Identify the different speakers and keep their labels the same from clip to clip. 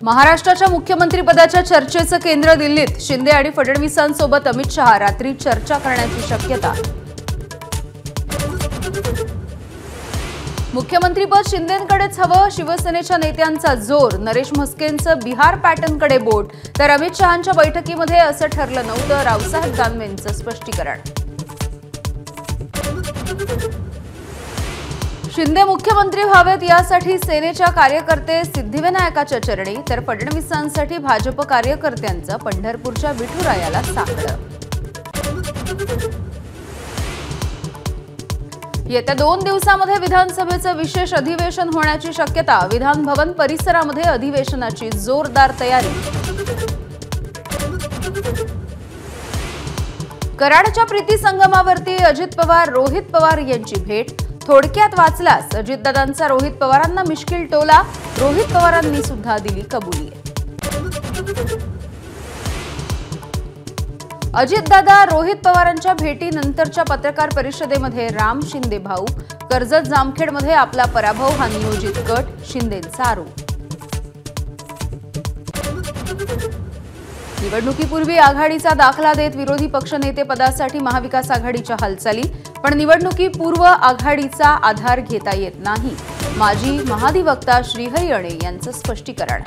Speaker 1: महाराष्ट्राच्या मुख्यमंत्रीपदाच्या चर्चेचं केंद्र दिल्लीत शिंदे आणि फडणवीसांसोबत अमित शहा रात्री चर्चा करण्याची शक्यता। मुख्यमंत्रीपद शिंदेंकडेच हवं, शिवसेनेच्या नेत्यांचा जोर। नरेश म्हस्केंचं बिहार पॅटर्नकडे बोट, तर अमित शहांच्या बैठकीमध्ये असं ठरलं नव्हतं, रावसाहेब दानवेंचं स्पष्टीकरण। शिंदे मुख्यमंत्री व्हावेत यासाठी सेनेच्या कार्यकर्ते सिद्धिविनायकाच्या चरणी, तर फडणवीसांसाठी भाजप कार्यकर्त्यांचं पंढरपूरच्या विठुरायाला साकडं। येत्या 2 दिवसांमध्ये विधानसभेचं विशेष अधिवेशन होण्याची शक्यता। विधान भवन परिसरामध्ये अधिवेशनाची जोरदार तयारी। कराडच्या प्रीती संगमावरती अजित पवार रोहित पवार यांची भेट। थोडक्यात वाचलास, अजितदादांचा रोहित पवारांना मिश्किल टोला, रोहित पवारांनी सुद्धा दिली कबुली। अजितदादा रोहित पवारांच्या भेटीनंतरच्या पत्रकार परिषदेमध्ये राम शिंदे भाऊ, कर्जत जामखेडमध्ये आपला पराभव हा नियोजित कट, शिंदेंचा आरोप। निवडणुकीपूर्वी आघाडीचा दाखला देत विरोधी पक्षनेते पदासाठी महाविकास आघाडीच्या हालचाली, पण निवडणुकीपूर्व आघाडीचा आधार घेता येत नाही। माजी महाधिवक्ता श्रीहरी अणे यांचं स्पष्टीकरण।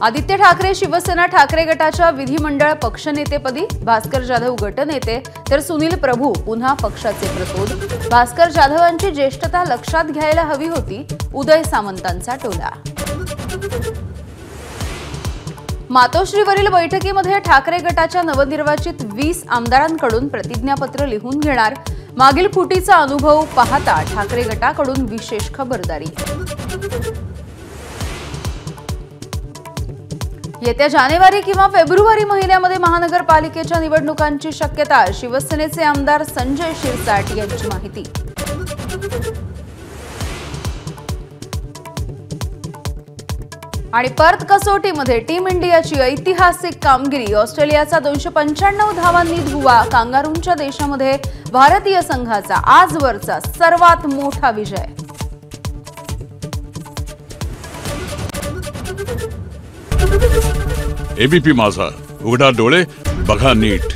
Speaker 1: आदित्य ठाकरे शिवसेना ठाकरे गटाच्या विधिमंडळ पक्षनेतेपदी, भास्कर जाधव गटनेते, तर सुनील प्रभू पुन्हा पक्षाचे प्रतोद। भास्कर जाधवांची ज्येष्ठता लक्षात घ्यायला हवी होती, उदय सामंतांचा टोला। मातोश्रीवरील बैठकीमध्ये ठाकरे गटाच्या नवनिर्वाचित 20 आमदारांकडून प्रतिज्ञापत्र लिहून घेणार। मागील फुटीचा अनुभव पाहता ठाकरे गटाकडून विशेष खबरदारी। येत्या जानेवारी किंवा फेब्रुवारी महिन्यामध्ये महानगरपालिकेच्या निवडणुकांची शक्यता। शिवसेनेचे आमदार संजय शिरसाट यांची माहिती। आणि पर्थ कसोटीमध्ये टीम इंडियाची ऐतिहासिक कामगिरी। ऑस्ट्रेलियाचा 295 धावांनी धुव्वा। कांगारूंच्या देशामध्ये भारतीय संघाचा आजवरचा सर्वात मोठा विजय।
Speaker 2: एबीपी माझा, उघडा डोळे बघा नीट।